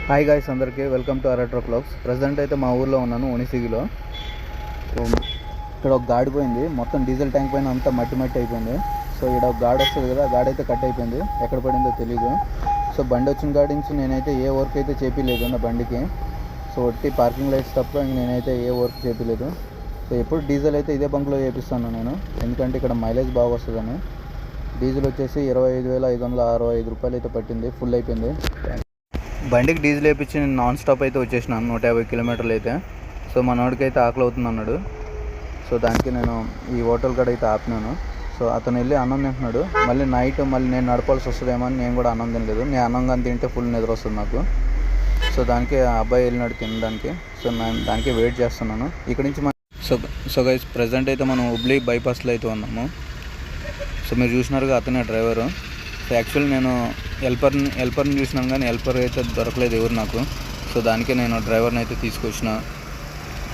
Hi guys, అందరికీ welcome to అరెట్రో blogs. Present అయితే మా ఊర్లో ఉన్నాను, ఒనిసిగిలో. సో ఇక్కడ ఒక గాడి పోయింది, మొత్తం డీజిల్ ట్యాంక్ పైన అంతా మట్టి మట్టి అయిపోయింది. సో ఇక్కడ ఒక గాడి వస్తుంది కదా, గాడి అయితే కట్ అయిపోయింది, ఎక్కడ పడిందో తెలియదు. సో బండి వచ్చిన గాడి నుంచి నేనైతే ఏ వర్క్ అయితే చేపిలేదు నా బండికి. సో ఒట్టి పార్కింగ్ లైట్స్ తప్ప నేనైతే ఏ వర్క్ చేపిలేదు. సో ఎప్పుడు డీజిల్ అయితే ఇదే బంక్లో చేపిస్తాను నేను, ఎందుకంటే ఇక్కడ మైలేజ్ బాగా వస్తుందని. డీజిల్ వచ్చేసి 25,565 రూపాయలు అయితే పట్టింది, ఫుల్ అయిపోయింది. బండికి డీజిల్ వేయించి నేను నాన్ స్టాప్ అయితే వచ్చేసినాను 150 కిలోమీటర్లు అయితే. సో మనోడికి అయితే ఆకలి అవుతుంది అన్నాడు. సో దానికి నేను ఈ హోటల్ కాడ అయితే ఆపినాను. సో అతను వెళ్ళి అన్నం తింటున్నాడు. మళ్ళీ నైట్ నేను నడపాల్సి వస్తుందేమో అని నేను కూడా అన్నం తినలేదు. నేను అన్నం కానీ తింటే ఫుల్ నిద్ర వస్తుంది నాకు. సో దానికి ఆ అబ్బాయి వెళ్ళినాడు తినడానికి. సో నేను దానికి వెయిట్ చేస్తున్నాను ఇక్కడి నుంచి. సో గైస్, ప్రజెంట్ అయితే మనం హుబ్లీ బైపాస్లో అయితే ఉన్నాము. సో మీరు చూసినారుగా అతనే డ్రైవరు. సో యాక్చువల్లీ నేను హెల్పర్ని చూసినాను, కానీ హెల్పర్ అయితే దొరకలేదు ఎవరు నాకు. సో దానికే నేను డ్రైవర్ని అయితే తీసుకొచ్చిన,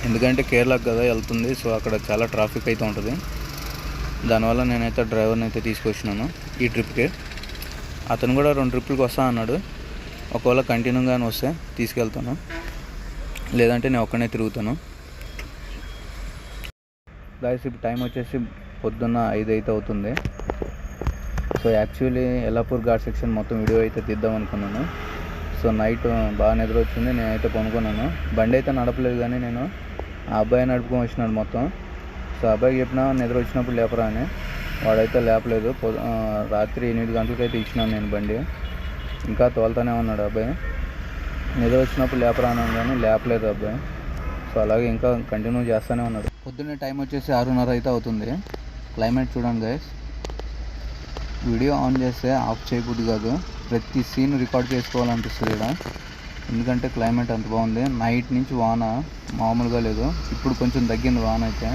ఎందుకంటే కేరళకు కదా వెళ్తుంది. సో అక్కడ చాలా ట్రాఫిక్ అయితే ఉంటుంది, దానివల్ల నేనైతే డ్రైవర్ని అయితే తీసుకొచ్చినాను ఈ ట్రిప్కి. అతను కూడా 2 ట్రిప్పులకి వస్తా అన్నాడు. ఒకవేళ కంటిన్యూగానే వస్తే తీసుకెళ్తాను, లేదంటే నేను ఒక్కనే తిరుగుతాను. గాయస్, ఇప్పుడు టైం వచ్చేసి పొద్దున్న 5 అయితే అవుతుంది. So actually Yellapur ghat section మొత్తం వీడియో అయితే తీద్దాం అనుకున్నాను. సో నైట్ బాగా నిద్ర వచ్చింది, నేనైతే కొనుక్కున్నాను. బండి అయితే నడపలేదు, కానీ నేను ఆ అబ్బాయి నడుపుకొని వచ్చినాడు మొత్తం. సో అబ్బాయికి చెప్పినా నిద్ర వచ్చినప్పుడు లేపరా అని, వాడైతే లేపలేదు. రాత్రి 8 గంటలకైతే ఇచ్చినాను నేను బండి, ఇంకా తోలుతానే ఉన్నాడు అబ్బాయి. నిద్ర వచ్చినప్పుడు లేపరా అన్నాను, కానీ లేపలేదు అబ్బాయి. సో అలాగే ఇంకా కంటిన్యూ చేస్తూనే ఉన్నాడు. పొద్దున్నే టైం వచ్చేసి 6:30 అయితే అవుతుంది. క్లైమేట్ చూడండి గైస్, వీడియో ఆన్ చేస్తే ఆఫ్ చేయబుద్ది కాదు, ప్రతి సీన్ రికార్డ్ చేసుకోవాలనిపిస్తుంది ఇక్కడ, ఎందుకంటే క్లైమేట్ అంత బాగుంది. నైట్ నుంచి వాన మామూలుగా లేదు, ఇప్పుడు కొంచెం తగ్గింది వాన అయితే.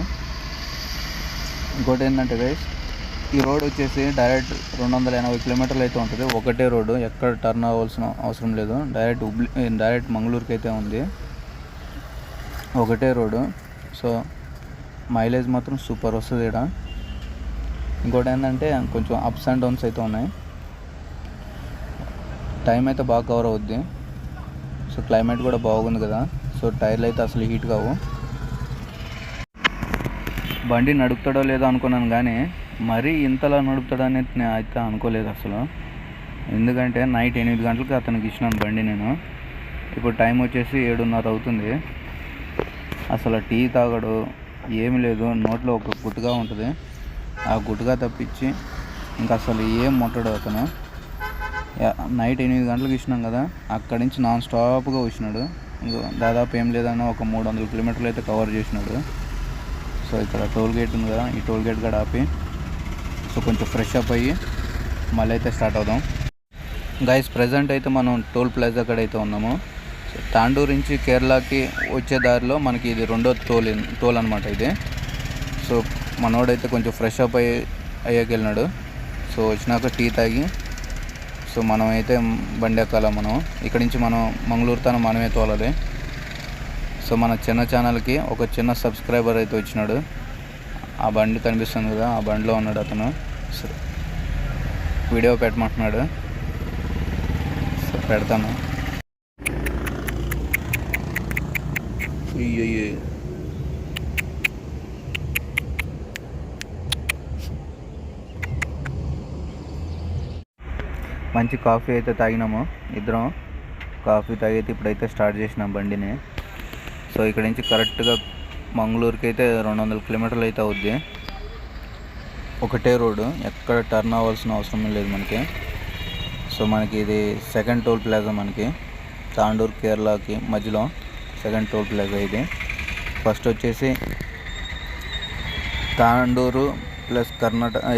ఇంకోటి ఏంటంటే గైస్, ఈ రోడ్ వచ్చేసి డైరెక్ట్ 280 కిలోమీటర్లు అయితే ఉంటుంది. ఒకటే రోడ్డు, ఎక్కడ టర్న్ అవ్వాల్సిన అవసరం లేదు. డైరెక్ట్ మంగళూరుకి అయితే ఉంది, ఒకటే రోడ్డు. సో మైలేజ్ మాత్రం సూపర్ వస్తుంది ఇక్కడ. ఇంకోటి ఏంటంటే కొంచెం అప్స్ అండ్ డౌన్స్ అయితే ఉన్నాయి, టైం అయితే బాగా కవర్ అవుద్ది. సో క్లైమేట్ కూడా బాగుంది కదా, సో టైర్లు అయితే అసలు హీట్ కావు. బండి నడుపుతాడో లేదో అనుకున్నాను, కానీ మరీ ఇంతలా నడుపుతాడని నేను అయితే అనుకోలేదు అసలు. ఎందుకంటే నైట్ 8 గంటలకి అతనికి ఇచ్చినాను బండి నేను. ఇప్పుడు టైం వచ్చేసి 7:30 అవుతుంది. అసలు టీ తాగడు, ఏమి లేదు, నోట్లో ఒక గుట్టుగా ఉంటుంది, ఆ గుట్టుగా తప్పించి ఇంకా అసలు ఏం ముట్టడు అతను. నైట్ 8 గంటలకు ఇచ్చినాం కదా, అక్కడి నుంచి నాన్ స్టాప్గా వచ్చినాడు. దాదాపు ఏం లేదన్నా ఒక 300 కిలోమీటర్లు అయితే కవర్ చేసినాడు. సో ఇక్కడ టోల్ గేట్ ఉంది కదా, ఈ టోల్ గేట్ కూడా ఆపి సో కొంచెం ఫ్రెష్ అప్ అయ్యి మళ్ళీ అయితే స్టార్ట్ అవుదాం. గైస్, ప్రజెంట్ అయితే మనం టోల్ ప్లాజా కాడ అయితే ఉన్నాము. సో తాండూరు నుంచి కేరళకి వచ్చే దారిలో మనకి ఇది 2వ టోల్ అనమాట ఇది. సో మనోడైతే కొంచెం ఫ్రెష్ అప్ అయ్యాకి వెళ్ళినాడు. సో వచ్చినాక టీ తాగి సో మనమైతే బండి ఎక్కాలి. మనం ఇక్కడి నుంచి మనం మంగళూరు తన మనమే తోలాలి. సో మన చిన్న ఛానల్కి ఒక చిన్న సబ్స్క్రైబర్ అయితే వచ్చినాడు, ఆ బండి కనిపిస్తుంది కదా, ఆ బండిలో ఉన్నాడు అతను. సో వీడియో పెట్టమంటున్నాడు, సో పెడతాను. మంచి కాఫీ అయితే తాగినాము ఇద్దరం. కాఫీ తాగైతే ఇప్పుడైతే స్టార్ట్ చేసినాం బండిని. సో ఇక్కడ నుంచి కరెక్ట్గా మంగళూరుకి అయితే 200 కిలోమీటర్లు అయితే అవుద్ది. ఒకటే రోడ్డు, ఎక్కడ టర్న్ అవ్వాల్సిన అవసరం లేదు మనకి. సో మనకి ఇది 2nd టోల్ ప్లాజా, మనకి తాండూరు కేరళకి మధ్యలో 2nd టోల్ ప్లాజా ఇది. ఫస్ట్ వచ్చేసి తాండూరు ప్లస్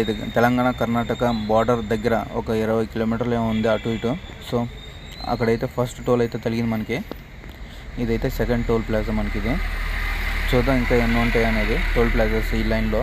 ఇది తెలంగాణ కర్ణాటక బార్డర్ దగ్గర ఒక 20 కిలోమీటర్లు ఏమో ఉంది అటు ఇటు. సో అక్కడైతే ఫస్ట్ టోల్ అయితే తగిలింది మనకి. ఇదైతే 2nd టోల్ ప్లాజా మనకి ఇది. చూద్దాం ఇంకా ఎన్ని ఉంటాయి అనేది టోల్ ప్లాజాస్ ఈ లైన్లో.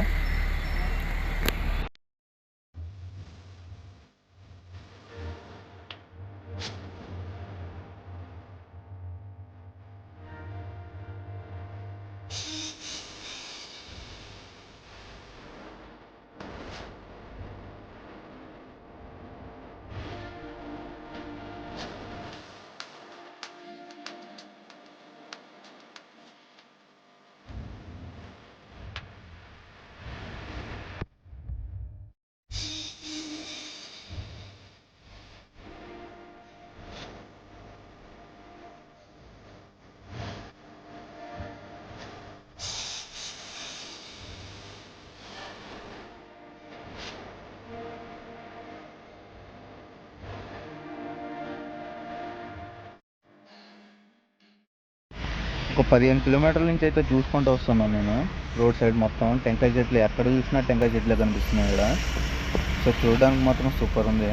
ఒక 15 కిలోమీటర్ల నుంచి అయితే చూసుకుంటూ వస్తున్నాను నేను. రోడ్ సైడ్ మొత్తం టెంకాయ చెట్లు, ఎక్కడ చూసినా టెంకాయ చెట్లే కనిపిస్తున్నాయి ఇక్కడ. సో చూడడానికి మాత్రం సూపర్ ఉంది.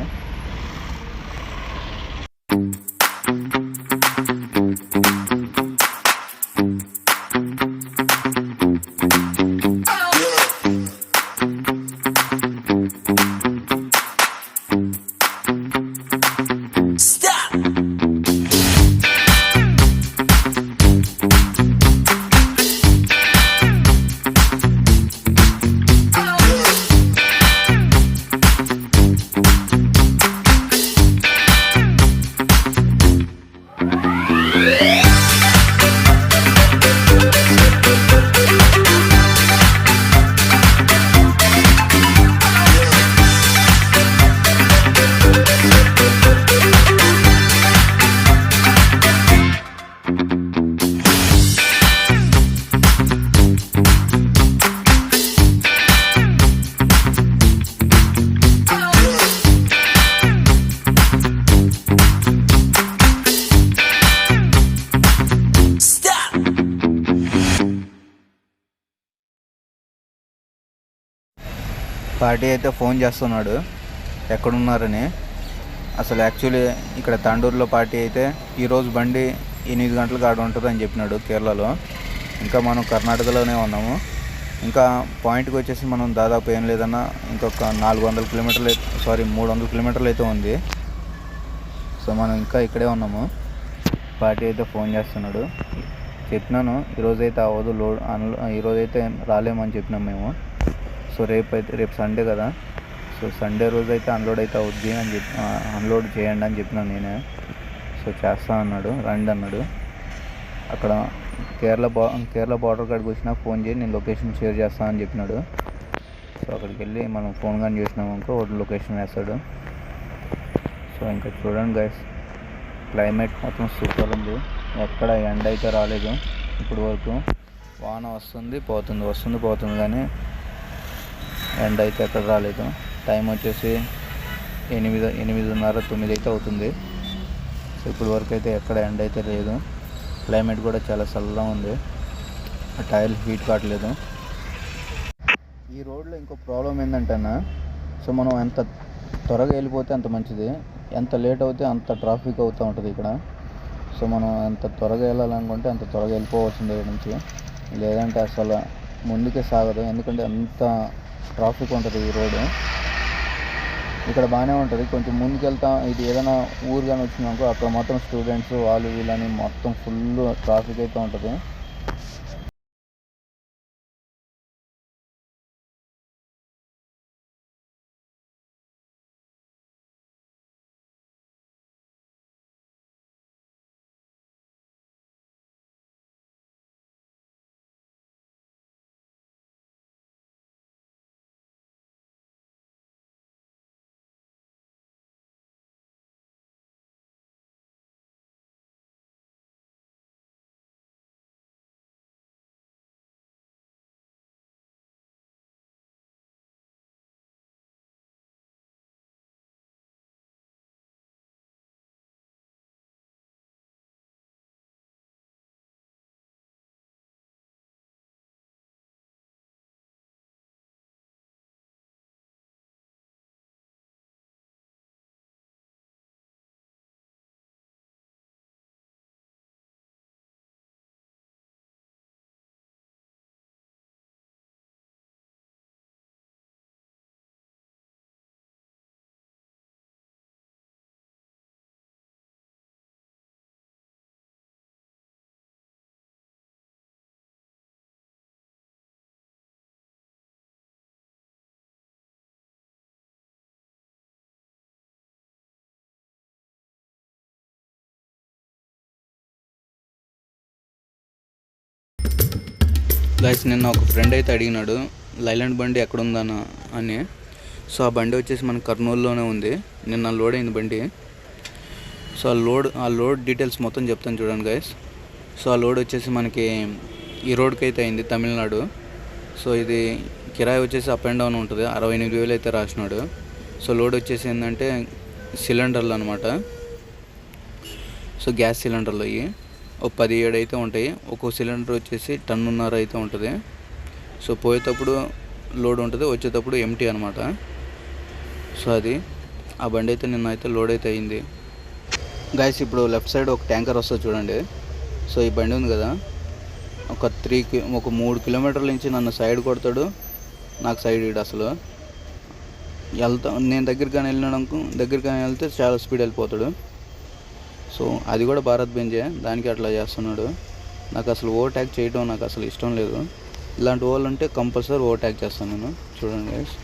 పార్టీ అయితే ఫోన్ చేస్తున్నాడు ఎక్కడున్నారని. అసలు యాక్చువల్లీ ఇక్కడ తాండూరులో పార్టీ అయితే ఈరోజు బండి 8 గంటలకు ఆడ ఉంటుందని చెప్పినాడు కేరళలో. ఇంకా మనం కర్ణాటకలోనే ఉన్నాము. ఇంకా పాయింట్కి వచ్చేసి మనం దాదాపు ఏం లేదన్నా ఇంకొక 400 కిలోమీటర్లు 300 కిలోమీటర్లు అయితే ఉంది. సో మనం ఇంకా ఇక్కడే ఉన్నాము. పార్టీ అయితే ఫోన్ చేస్తున్నాడు. చెప్పినాను ఈరోజైతే అవ్వదు, ఈరోజైతే రాలేమని చెప్పినాం మేము. సో రేపు సండే కదా, సో సండే రోజు అయితే అన్లోడ్ అయితే అవుద్ది అని చెప్పి అన్లోడ్ చేయండి అని చెప్పినాను నేనే. సో చేస్తా అన్నాడు, రండి అన్నాడు. అక్కడ కేరళ బార్డర్ కాడికి వచ్చినా ఫోన్ చేసి నేను లొకేషన్ షేర్ చేస్తాను అని చెప్పినాడు. సో అక్కడికి వెళ్ళి మనం ఫోన్ కానీ చేసినాము అనుకో వాడు లొకేషన్ వేస్తాడు. సో ఇంకా చూడండి గైస్, క్లైమేట్ మొత్తం సూపర్ ఉంది. ఎక్కడ ఎండ అయితే రాలేదు ఇప్పుడు వరకు. వాన వస్తుంది పోతుంది కానీ ఎండ అయితే ఎక్కడ రాలేదు. టైం వచ్చేసి 8:30, 9 అయితే అవుతుంది. సో ఇప్పుడు వరకు అయితే ఎక్కడ ఎండ అయితే లేదు. క్లైమేట్ కూడా చాలా చల్లగా ఉంది. టైర్లు హీట్ కావట్లేదు. ఈ రోడ్లో ఇంకో ప్రాబ్లం ఏంటంటేనా, సో మనం ఎంత త్వరగా వెళ్ళిపోతే అంత మంచిది, ఎంత లేట్ అవుతే అంత ట్రాఫిక్ అవుతూ ఉంటుంది ఇక్కడ. సో మనం ఎంత త్వరగా వెళ్ళాలనుకుంటే అంత త్వరగా వెళ్ళిపోవచ్చింది ఇక్కడ నుంచి, లేదంటే అసలు ముందుకే సాగదు. ఎందుకంటే అంత ట్రాఫిక్ ఉంటుంది ఈ రోడ్డు. ఇక్కడ బాగానే ఉంటుంది, కొంచెం ముందుకు వెళ్తాం. ఇది ఏదైనా ఊరు కానీ వచ్చినాకో అక్కడ మొత్తం స్టూడెంట్స్ వాళ్ళు వీళ్ళని మొత్తం ఫుల్ ట్రాఫిక్ అయితే ఉంటుంది. గైస్ నిన్న ఒక ఫ్రెండ్ అయితే అడిగినాడు లైలాండ్ బండి ఎక్కడుందన్న అని. సో ఆ బండి వచ్చేసి మన కర్నూలులోనే ఉంది. నిన్న లోడ్ అయింది బండి. సో ఆ లోడ్ డీటెయిల్స్ మొత్తం చెప్తాను చూడండి గైస్. సో ఆ లోడ్ వచ్చేసి మనకి ఈ రోడ్కి అయితే అయింది, తమిళనాడు. సో ఇది కిరాయి వచ్చేసి అప్ అండ్ డౌన్ ఉంటుంది, 68,000 అయితే రాసినాడు. సో లోడ్ వచ్చేసి ఏంటంటే సిలిండర్లు అనమాట. సో గ్యాస్ సిలిండర్లు అయ్యి ఒక 17 అయితే ఉంటాయి. ఒక్కో సిలిండర్ వచ్చేసి 1.5 టన్ను అయితే ఉంటుంది. సో పోయేటప్పుడు లోడ్ ఉంటుంది, వచ్చేటప్పుడు ఎంటీ అనమాట. సో అది ఆ బండి అయితే నిన్న అయితే లోడ్ అయితే అయింది గైస్. ఇప్పుడు లెఫ్ట్ సైడ్ ఒక ట్యాంకర్ వస్తుంది చూడండి. సో ఈ బండి ఉంది కదా, ఒక 3 కిలోమీటర్ల నుంచి నన్ను సైడ్ కొడతాడు, నాకు సైడ్ ఇడు అసలు నేను దగ్గరికి వెళ్తే చాలా స్పీడ్ వెళ్ళిపోతాడు. సో అది కూడా భారత్ బెంజే, దానికి అట్లా చేస్తున్నాడు. నాకు అసలు ఓవర్టేక్ చేయడం నాకు అసలు ఇష్టం లేదు. ఇలాంటి వాళ్ళు అంటే కంపల్సరీ ఓవర్టేక్ చేస్తాను నేను. చూడండి గైస్.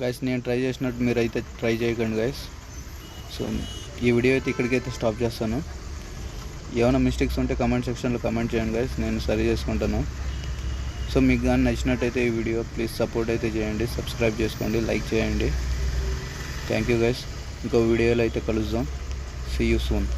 గైస్ నేను ట్రై చేసినట్టు మీరు అయితే ట్రై చేయకండి గైస్. సో ఈ వీడియో అయితే ఇక్కడికైతే స్టాప్ చేస్తాను. ఏమైనా మిస్టేక్స్ ఉంటే కమెంట్ సెక్షన్లో కమెంట్ చేయండి గైస్, నేను సరి చేసుకుంటాను. సో మీకు కానీ నచ్చినట్టయితే ఈ వీడియో ప్లీజ్ సపోర్ట్ అయితే చేయండి, సబ్స్క్రైబ్ చేసుకోండి, లైక్ చేయండి. Thank you guys. ఇంకో వీడియోలో అయితే కలుద్దాం. See you soon.